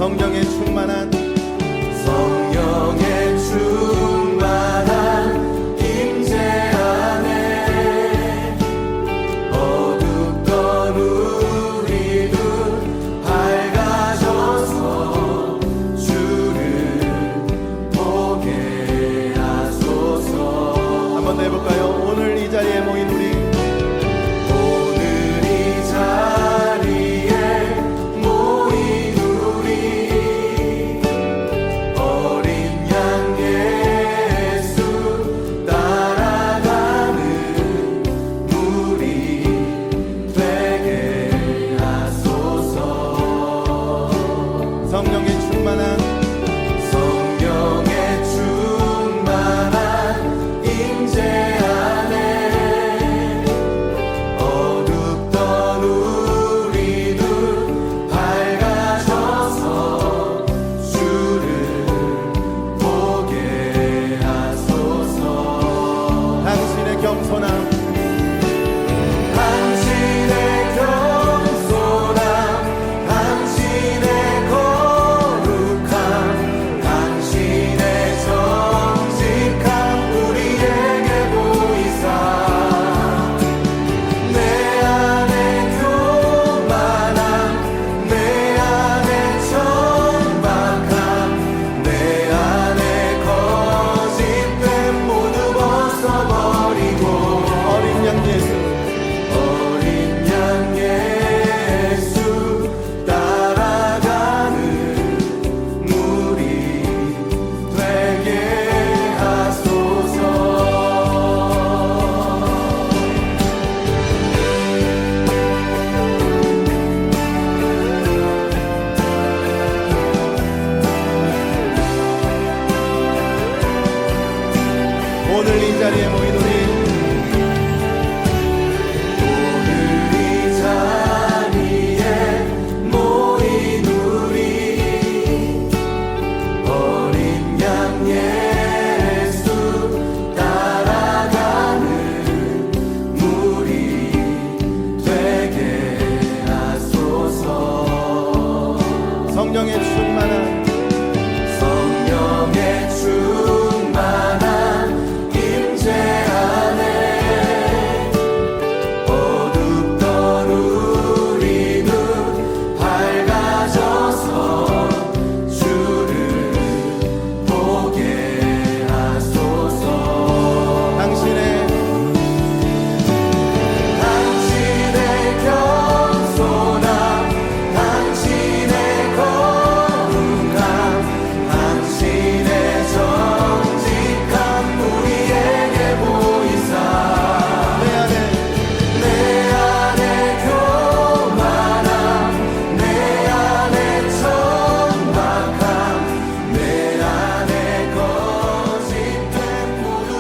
성령의 충만한 임재 안에 어둡던 우리 눈 밝아져서 주를 보게 하소서. 한 번 더 해볼까요? 오늘 이 자리에 모인 우리 오늘 이 자리에 모인 우리 어린 양 예수 따라가는 무리 되게 하소서. 성령의 충만한 임재 안에 어둡던 우리 눈 밝아져서 주를 보게 하소서. 당신의 겸손함, 당신의 거룩함, 당신의 정직함 우리에게 보이사 내 안에 교만함, 내 안에 천박함, 내 안에 거짓됨 모두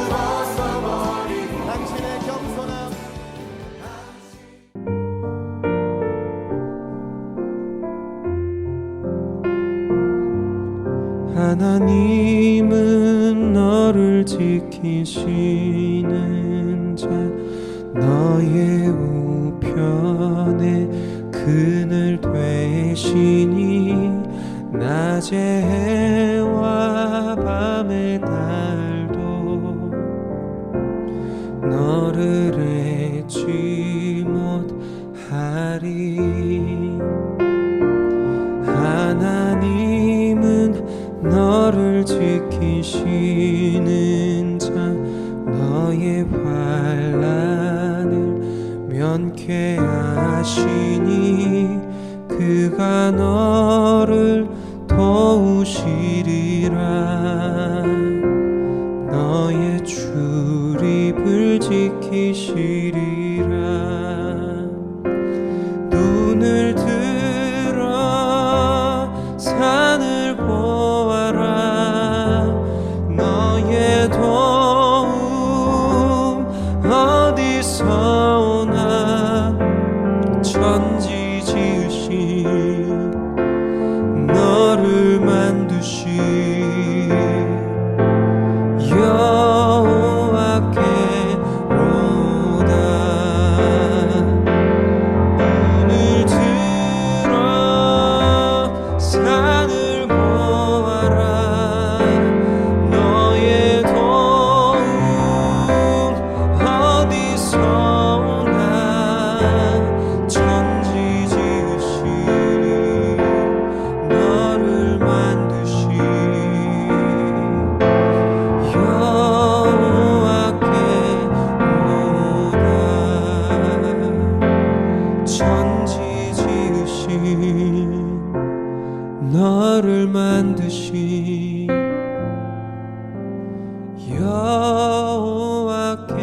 벗어버리고 당신의 겸손함 하나님은 너를 지키시는 자, 너의 우편에 그늘 되시니 낮의 해와 밤의 달도 너를 잊지 못하리. 하나님은 너를 지키시는 자, 너의 환난을 면케하시니 그가 너를 도우시리라. 너의 출입을 지키시리라. 눈을 들어 산을 보아라. 너의 도움 어디서 오나. 천지 지으신 너를 만드신 여호와께로다. 눈을 들어 산을 너를 만드신 여호와께로다.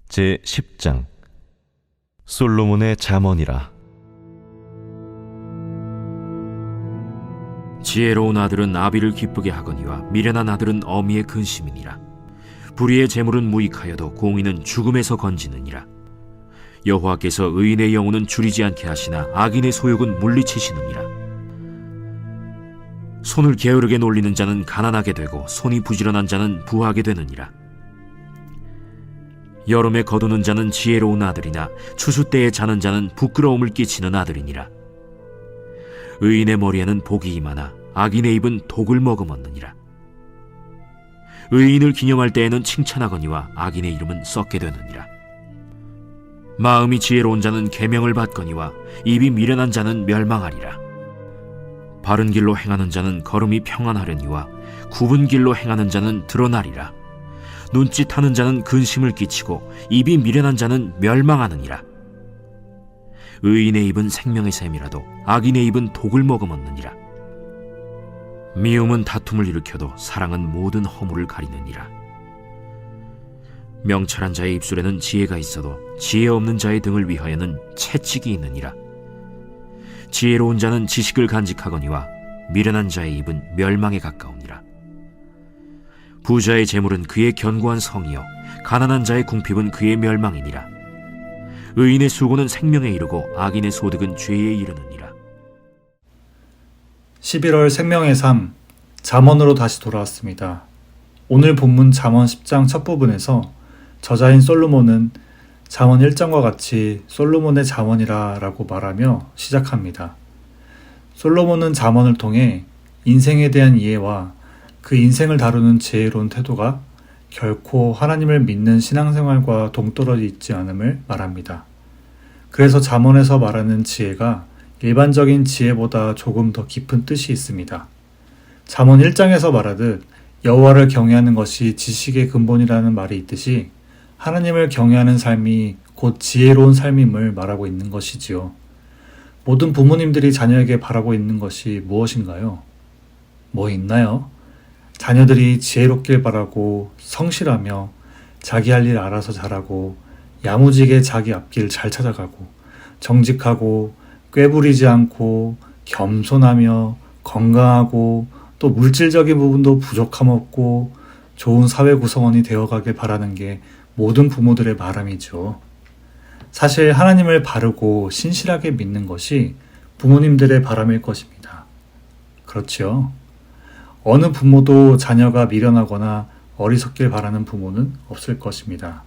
제10장 솔로몬의 잠언이라. 지혜로운 아들은 아비를 기쁘게 하거니와 미련한 아들은 어미의 근심이니라. 불의의 재물은 무익하여도 공의는 죽음에서 건지느니라. 여호와께서 의인의 영혼은 줄이지 않게 하시나 악인의 소욕은 물리치시느니라. 손을 게으르게 놀리는 자는 가난하게 되고 손이 부지런한 자는 부하게 되느니라. 여름에 거두는 자는 지혜로운 아들이나 추수 때에 자는 자는 부끄러움을 끼치는 아들이니라. 의인의 머리에는 복이 임하나 악인의 입은 독을 머금었느니라. 의인을 기념할 때에는 칭찬하거니와 악인의 이름은 썩게 되느니라. 마음이 지혜로운 자는 계명을 받거니와 입이 미련한 자는 멸망하리라. 바른 길로 행하는 자는 걸음이 평안하려니와 굽은 길로 행하는 자는 드러나리라. 눈짓하는 자는 근심을 끼치고 입이 미련한 자는 멸망하느니라. 의인의 입은 생명의 샘이라도 악인의 입은 독을 머금었느니라. 미움은 다툼을 일으켜도 사랑은 모든 허물을 가리느니라. 명철한 자의 입술에는 지혜가 있어도 지혜 없는 자의 등을 위하여는 채찍이 있느니라. 지혜로운 자는 지식을 간직하거니와 미련한 자의 입은 멸망에 가까우니라. 부자의 재물은 그의 견고한 성이요 가난한 자의 궁핍은 그의 멸망이니라. 의인의 수고는 생명에 이르고 악인의 소득은 죄에 이르느니라. 11월 생명의 삶, 잠언으로 다시 돌아왔습니다. 오늘 본문 잠언 10장 첫 부분에서 저자인 솔로몬은 잠언 1장과 같이 솔로몬의 잠언이라 라고 말하며 시작합니다. 솔로몬은 잠언을 통해 인생에 대한 이해와 그 인생을 다루는 지혜로운 태도가 결코 하나님을 믿는 신앙생활과 동떨어져 있지 않음을 말합니다. 그래서 잠언에서 말하는 지혜가 일반적인 지혜보다 조금 더 깊은 뜻이 있습니다. 잠언 1장에서 말하듯 여호와를 경외하는 것이 지식의 근본이라는 말이 있듯이 하나님을 경외하는 삶이 곧 지혜로운 삶임을 말하고 있는 것이지요. 모든 부모님들이 자녀에게 바라고 있는 것이 무엇인가요? 뭐 있나요? 자녀들이 지혜롭길 바라고 성실하며 자기 할 일 알아서 잘하고 야무지게 자기 앞길 잘 찾아가고 정직하고 꾀부리지 않고 겸손하며 건강하고 또 물질적인 부분도 부족함 없고 좋은 사회 구성원이 되어가길 바라는 게 모든 부모들의 바람이죠. 사실 하나님을 바르고 신실하게 믿는 것이 부모님들의 바람일 것입니다. 그렇지요? 어느 부모도 자녀가 미련하거나 어리석길 바라는 부모는 없을 것입니다.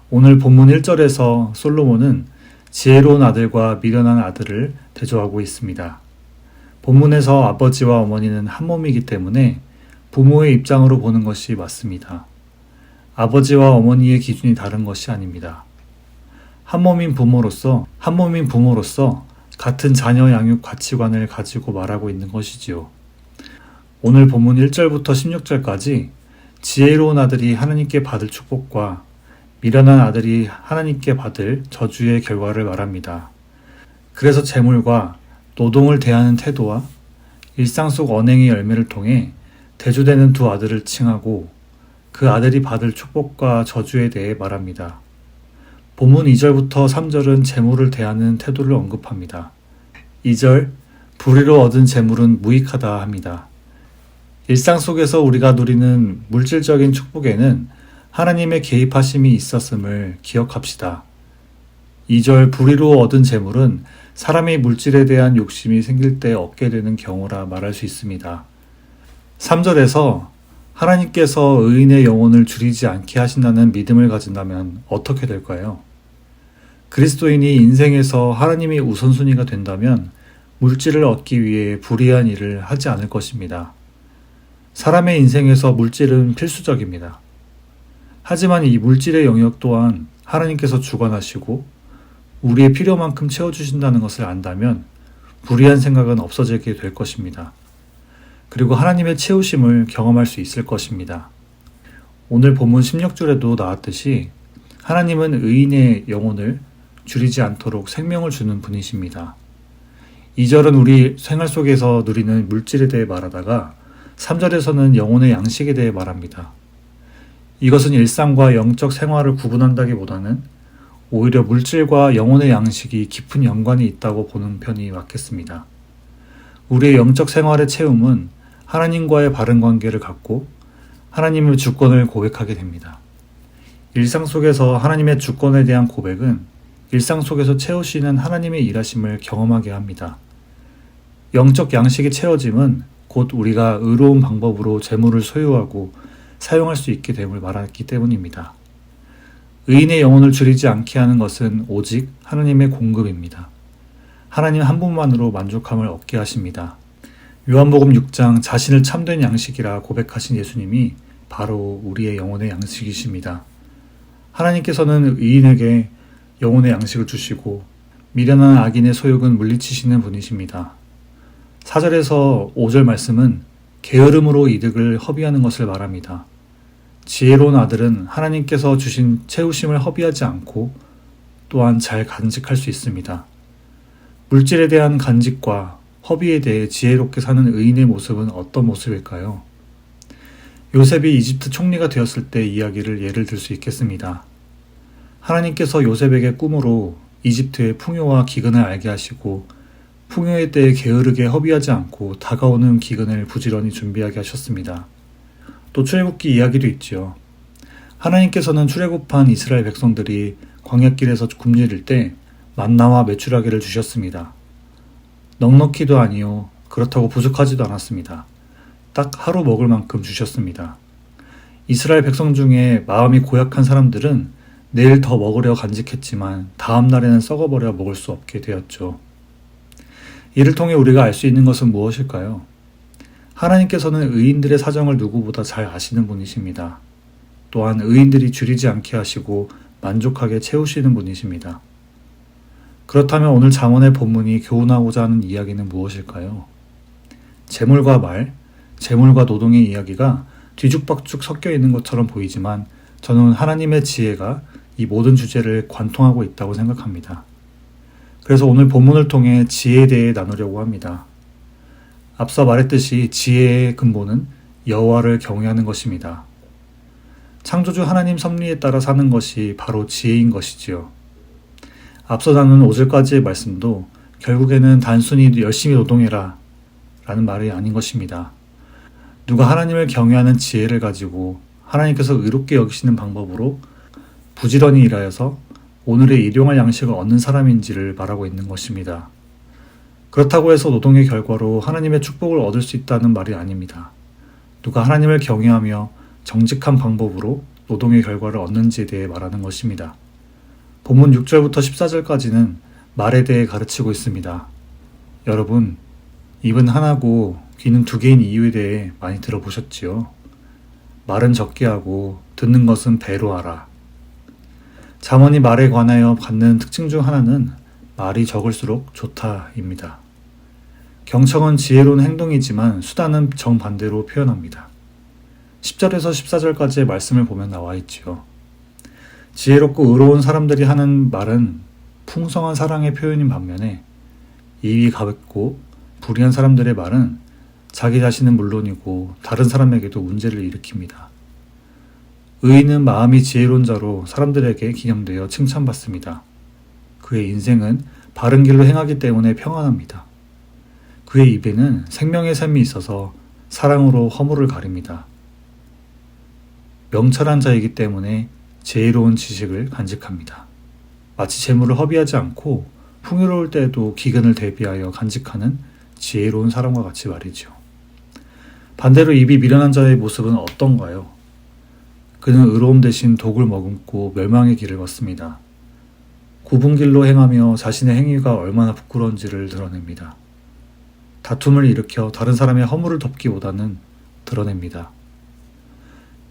오늘 본문 1절에서 솔로몬은 지혜로운 아들과 미련한 아들을 대조하고 있습니다. 본문에서 아버지와 어머니는 한 몸이기 때문에 부모의 입장으로 보는 것이 맞습니다. 아버지와 어머니의 기준이 다른 것이 아닙니다. 한 몸인 부모로서 같은 자녀 양육 가치관을 가지고 말하고 있는 것이지요. 오늘 본문 1절부터 16절까지 지혜로운 아들이 하나님께 받을 축복과 미련한 아들이 하나님께 받을 저주의 결과를 말합니다. 그래서 재물과 노동을 대하는 태도와 일상 속 언행의 열매를 통해 대조되는 두 아들을 칭하고 그 아들이 받을 축복과 저주에 대해 말합니다. 본문 2절부터 3절은 재물을 대하는 태도를 언급합니다. 2절, 불의로 얻은 재물은 무익하다 합니다. 일상 속에서 우리가 누리는 물질적인 축복에는 하나님의 개입하심이 있었음을 기억합시다. 2절, 불의로 얻은 재물은 사람의 물질에 대한 욕심이 생길 때 얻게 되는 경우라 말할 수 있습니다. 3절에서 하나님께서 의인의 영혼을 줄이지 않게 하신다는 믿음을 가진다면 어떻게 될까요? 그리스도인이 인생에서 하나님이 우선순위가 된다면 물질을 얻기 위해 불의한 일을 하지 않을 것입니다. 사람의 인생에서 물질은 필수적입니다. 하지만 이 물질의 영역 또한 하나님께서 주관하시고 우리의 필요만큼 채워주신다는 것을 안다면 불의한 생각은 없어지게 될 것입니다. 그리고 하나님의 채우심을 경험할 수 있을 것입니다. 오늘 본문 16절에도 나왔듯이 하나님은 의인의 영혼을 줄이지 않도록 생명을 주는 분이십니다. 2절은 우리 생활 속에서 누리는 물질에 대해 말하다가 3절에서는 영혼의 양식에 대해 말합니다. 이것은 일상과 영적 생활을 구분한다기보다는 오히려 물질과 영혼의 양식이 깊은 연관이 있다고 보는 편이 맞겠습니다. 우리의 영적 생활의 채움은 하나님과의 바른 관계를 갖고 하나님의 주권을 고백하게 됩니다. 일상 속에서 하나님의 주권에 대한 고백은 일상 속에서 채우시는 하나님의 일하심을 경험하게 합니다. 영적 양식이 채워짐은 곧 우리가 의로운 방법으로 재물을 소유하고 사용할 수 있게 됨을 말하기 때문입니다. 의인의 영혼을 줄이지 않게 하는 것은 오직 하나님의 공급입니다. 하나님 한 분만으로 만족함을 얻게 하십니다. 요한복음 6장 자신을 참된 양식이라 고백하신 예수님이 바로 우리의 영혼의 양식이십니다. 하나님께서는 의인에게 영혼의 양식을 주시고 미련한 악인의 소욕은 물리치시는 분이십니다. 4절에서 5절 말씀은 게으름으로 이득을 허비하는 것을 말합니다. 지혜로운 아들은 하나님께서 주신 채우심을 허비하지 않고 또한 잘 간직할 수 있습니다. 물질에 대한 간직과 허비에 대해 지혜롭게 사는 의인의 모습은 어떤 모습일까요? 요셉이 이집트 총리가 되었을 때 이야기를 예를 들 수 있겠습니다. 하나님께서 요셉에게 꿈으로 이집트의 풍요와 기근을 알게 하시고 풍요에 대해 게으르게 허비하지 않고 다가오는 기근을 부지런히 준비하게 하셨습니다. 또 출애굽기 이야기도 있지요. 하나님께서는 출애굽한 이스라엘 백성들이 광야길에서 굶주릴 때 만나와 메추라기를 주셨습니다. 넉넉히도 아니요 그렇다고 부족하지도 않았습니다. 딱 하루 먹을 만큼 주셨습니다. 이스라엘 백성 중에 마음이 고약한 사람들은 내일 더 먹으려 간직했지만 다음 날에는 썩어버려 먹을 수 없게 되었죠. 이를 통해 우리가 알 수 있는 것은 무엇일까요? 하나님께서는 의인들의 사정을 누구보다 잘 아시는 분이십니다. 또한 의인들이 줄이지 않게 하시고 만족하게 채우시는 분이십니다. 그렇다면 오늘 잠언의 본문이 교훈하고자 하는 이야기는 무엇일까요? 재물과 말, 재물과 노동의 이야기가 뒤죽박죽 섞여 있는 것처럼 보이지만 저는 하나님의 지혜가 이 모든 주제를 관통하고 있다고 생각합니다. 그래서 오늘 본문을 통해 지혜에 대해 나누려고 합니다. 앞서 말했듯이 지혜의 근본은 여호와를 경외하는 것입니다. 창조주 하나님 섭리에 따라 사는 것이 바로 지혜인 것이지요. 앞서 나눈 5절까지의 말씀도 결국에는 단순히 열심히 노동해라 라는 말이 아닌 것입니다. 누가 하나님을 경외하는 지혜를 가지고 하나님께서 의롭게 여기시는 방법으로 부지런히 일하여서 오늘의 일용할 양식을 얻는 사람인지를 말하고 있는 것입니다. 그렇다고 해서 노동의 결과로 하나님의 축복을 얻을 수 있다는 말이 아닙니다. 누가 하나님을 경외하며 정직한 방법으로 노동의 결과를 얻는지에 대해 말하는 것입니다. 본문 6절부터 14절까지는 말에 대해 가르치고 있습니다. 여러분, 입은 하나고 귀는 두 개인 이유에 대해 많이 들어보셨지요? 말은 적게 하고 듣는 것은 배로 하라. 잠언이 말에 관하여 갖는 특징 중 하나는 말이 적을수록 좋다입니다. 경청은 지혜로운 행동이지만 수단은 정반대로 표현합니다. 10절에서 14절까지의 말씀을 보면 나와 있지요. 지혜롭고 의로운 사람들이 하는 말은 풍성한 사랑의 표현인 반면에 입이 가볍고 불의한 사람들의 말은 자기 자신은 물론이고 다른 사람에게도 문제를 일으킵니다. 의인은 마음이 지혜로운 자로 사람들에게 기념되어 칭찬받습니다. 그의 인생은 바른 길로 행하기 때문에 평안합니다. 그의 입에는 생명의 샘이 있어서 사랑으로 허물을 가립니다. 명철한 자이기 때문에 지혜로운 지식을 간직합니다. 마치 재물을 허비하지 않고 풍요로울 때에도 기근을 대비하여 간직하는 지혜로운 사람과 같이 말이죠. 반대로 입이 미련한 자의 모습은 어떤가요? 그는 의로움 대신 독을 머금고 멸망의 길을 걷습니다. 굽은 길로 행하며 자신의 행위가 얼마나 부끄러운지를 드러냅니다. 다툼을 일으켜 다른 사람의 허물을 덮기보다는 드러냅니다.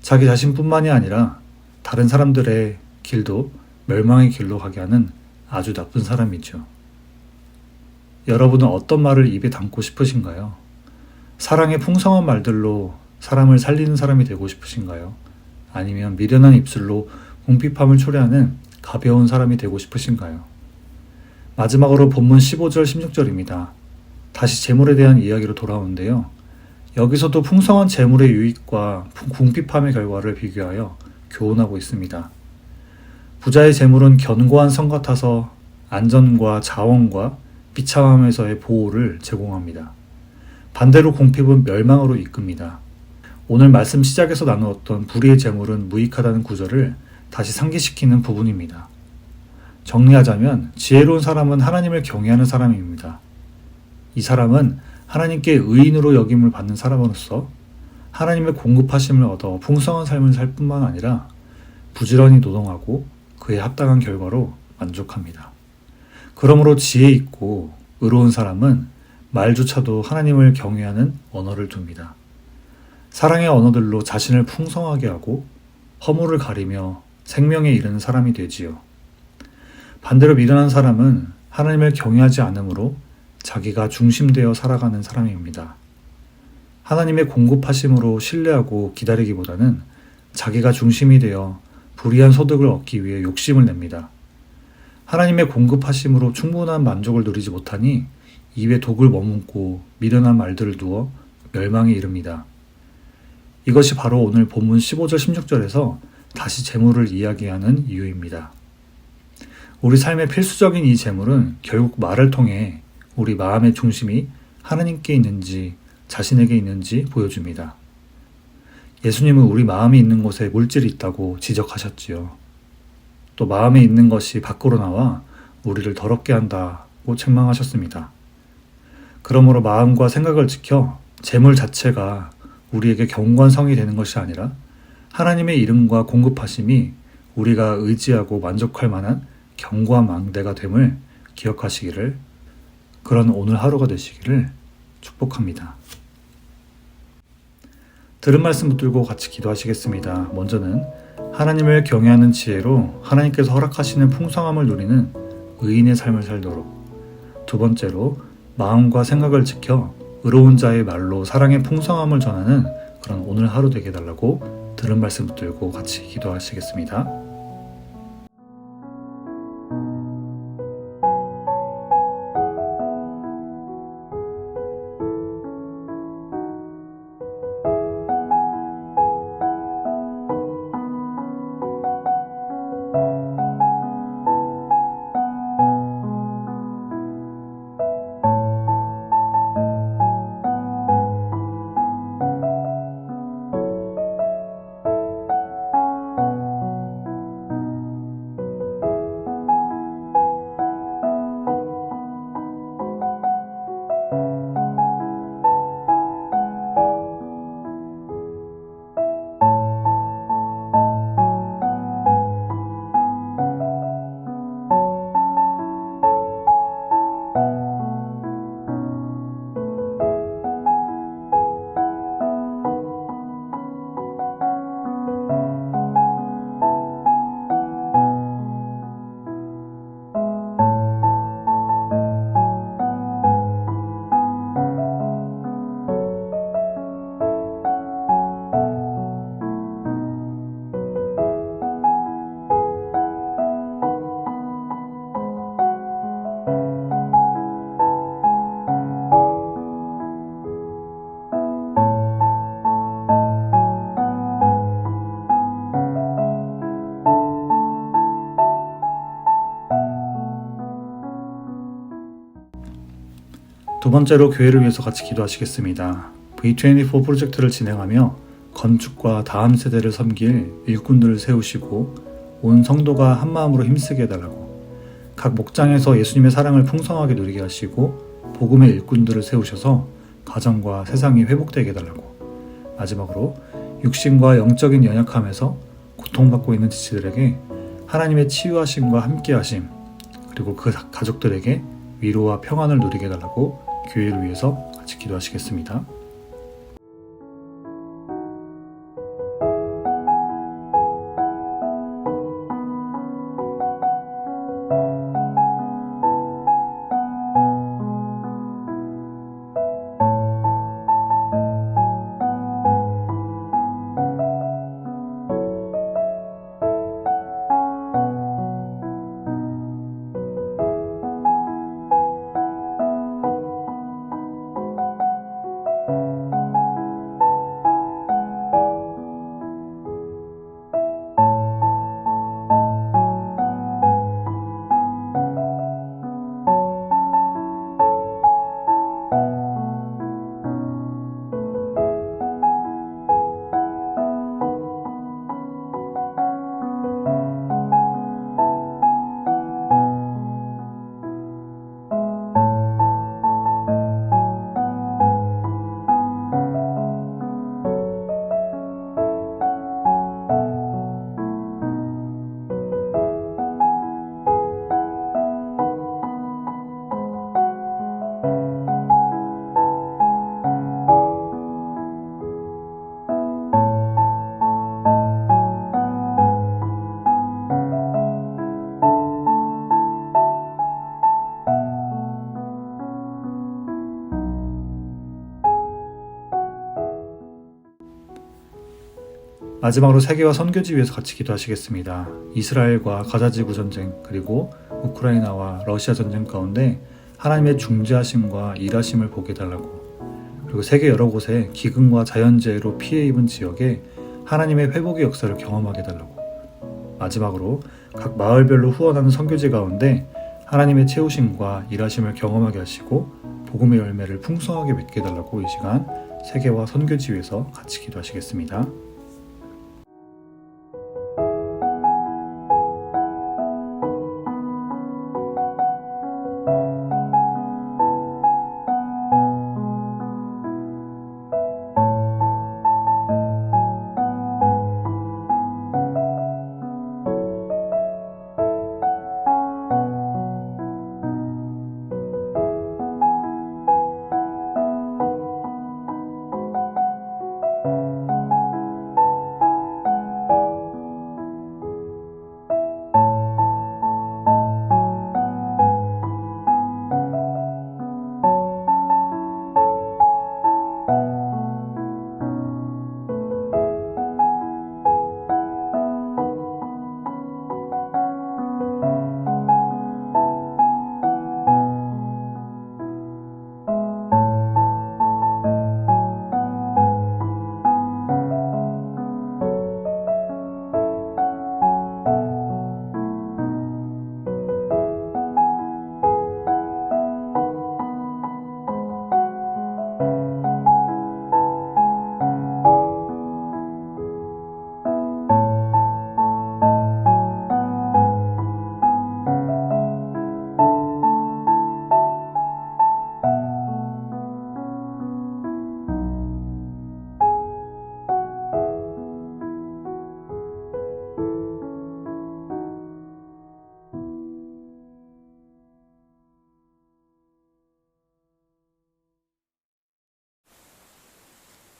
자기 자신뿐만이 아니라 다른 사람들의 길도 멸망의 길로 가게 하는 아주 나쁜 사람이죠. 여러분은 어떤 말을 입에 담고 싶으신가요? 사랑의 풍성한 말들로 사람을 살리는 사람이 되고 싶으신가요? 아니면 미련한 입술로 궁핍함을 초래하는 가벼운 사람이 되고 싶으신가요? 마지막으로 본문 15절 16절입니다. 다시 재물에 대한 이야기로 돌아오는데요. 여기서도 풍성한 재물의 유익과 궁핍함의 결과를 비교하여 교훈하고 있습니다. 부자의 재물은 견고한 성 같아서 안전과 자원과 비참함에서의 보호를 제공합니다. 반대로 궁핍은 멸망으로 이끕니다. 오늘 말씀 시작에서 나누었던 불의의 재물은 무익하다는 구절을 다시 상기시키는 부분입니다. 정리하자면 지혜로운 사람은 하나님을 경외하는 사람입니다. 이 사람은 하나님께 의인으로 여김을 받는 사람으로서 하나님의 공급하심을 얻어 풍성한 삶을 살 뿐만 아니라 부지런히 노동하고 그에 합당한 결과로 만족합니다. 그러므로 지혜 있고 의로운 사람은 말조차도 하나님을 경외하는 언어를 둡니다. 사랑의 언어들로 자신을 풍성하게 하고 허물을 가리며 생명에 이르는 사람이 되지요. 반대로 미련한 사람은 하나님을 경외하지 않으므로 자기가 중심되어 살아가는 사람입니다. 하나님의 공급하심으로 신뢰하고 기다리기보다는 자기가 중심이 되어 불의한 소득을 얻기 위해 욕심을 냅니다. 하나님의 공급하심으로 충분한 만족을 누리지 못하니 입에 독을 머금고 미련한 말들을 두어 멸망에 이릅니다. 이것이 바로 오늘 본문 15절 16절에서 다시 재물을 이야기하는 이유입니다. 우리 삶의 필수적인 이 재물은 결국 말을 통해 우리 마음의 중심이 하나님께 있는지 자신에게 있는지 보여줍니다. 예수님은 우리 마음이 있는 곳에 물질이 있다고 지적하셨지요. 또 마음에 있는 것이 밖으로 나와 우리를 더럽게 한다고 책망하셨습니다. 그러므로 마음과 생각을 지켜 재물 자체가 우리에게 경관성이 되는 것이 아니라 하나님의 이름과 공급하심이 우리가 의지하고 만족할 만한 견고한 망대가 됨을 기억하시기를, 그런 오늘 하루가 되시기를 축복합니다. 들은 말씀 붙들고 같이 기도하시겠습니다. 먼저는 하나님을 경외하는 지혜로 하나님께서 허락하시는 풍성함을 누리는 의인의 삶을 살도록, 두 번째로 마음과 생각을 지켜 의로운 자의 말로 사랑의 풍성함을 전하는 그런 오늘 하루 되게 해달라고 들은 말씀 붙들고 같이 기도하시겠습니다. 두 번째로 교회를 위해서 같이 기도하시겠습니다. V24 프로젝트를 진행하며 건축과 다음 세대를 섬길 일꾼들을 세우시고 온 성도가 한마음으로 힘쓰게 해달라고, 각 목장에서 예수님의 사랑을 풍성하게 누리게 하시고 복음의 일꾼들을 세우셔서 가정과 세상이 회복되게 해달라고, 마지막으로 육신과 영적인 연약함에서 고통받고 있는 지체들에게 하나님의 치유하심과 함께하심, 그리고 그 가족들에게 위로와 평안을 누리게 해달라고 교회를 위해서 같이 기도하시겠습니다. 마지막으로 세계와 선교지 위해서 같이 기도하시겠습니다. 이스라엘과 가자 지구 전쟁 그리고 우크라이나와 러시아 전쟁 가운데 하나님의 중재하심과 일하심을 보게 해달라고, 그리고 세계 여러 곳에 기근과 자연재해로 피해 입은 지역에 하나님의 회복의 역사를 경험하게 해달라고, 마지막으로 각 마을별로 후원하는 선교지 가운데 하나님의 채우심과 일하심을 경험하게 하시고 복음의 열매를 풍성하게 맺게 해달라고 이 시간 세계와 선교지 위해서 같이 기도하시겠습니다.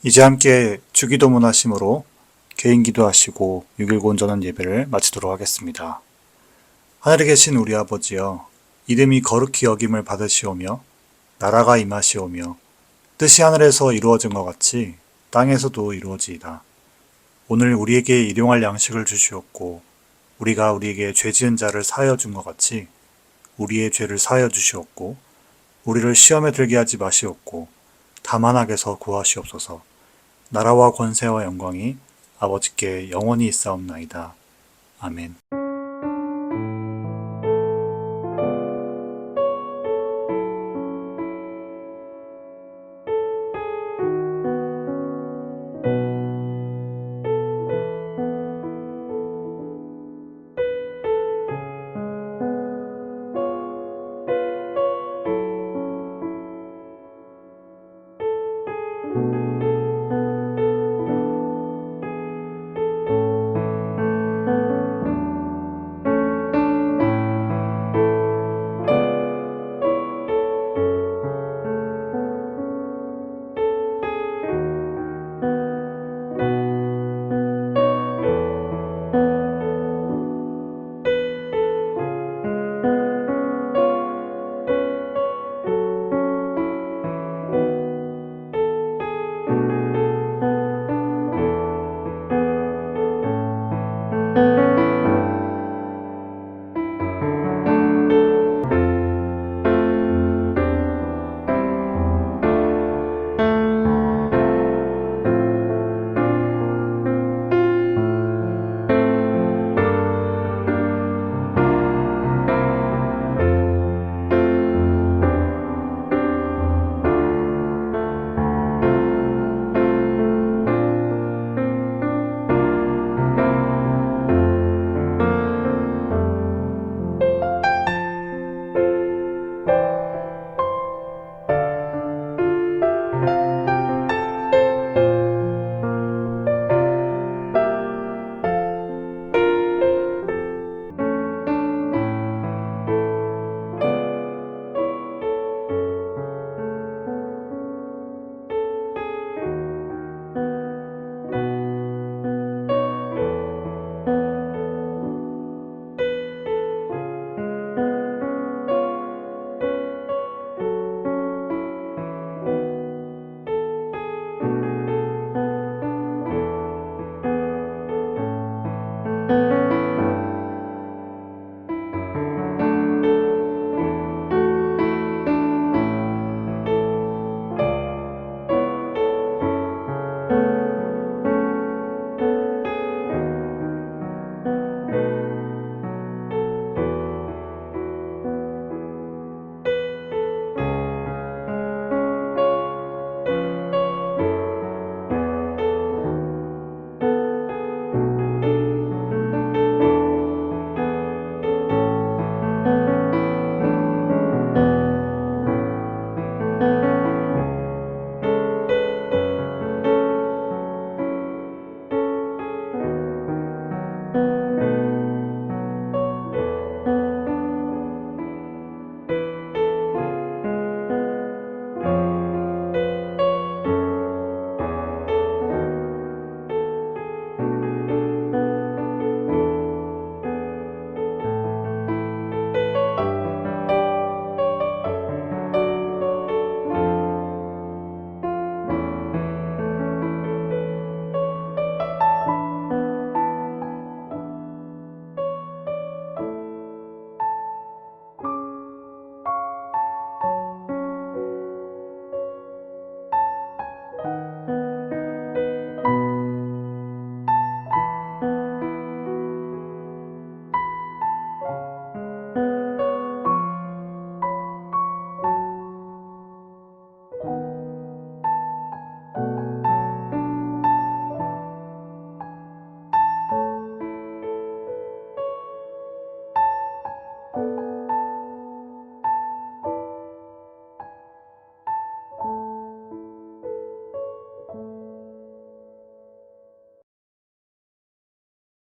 이제 함께 주기도문 하심으로 개인 기도하시고 6.19 온전한 예배를 마치도록 하겠습니다. 하늘에 계신 우리 아버지여, 이름이 거룩히 여김을 받으시오며 나라가 임하시오며 뜻이 하늘에서 이루어진 것 같이 땅에서도 이루어지이다. 오늘 우리에게 일용할 양식을 주시옵고 우리가 우리에게 죄 지은 자를 사하여 준 것 같이 우리의 죄를 사하여 주시옵고 우리를 시험에 들게 하지 마시옵고 다만 악에서 구하시옵소서. 나라와 권세와 영광이 아버지께 영원히 있사옵나이다. 아멘.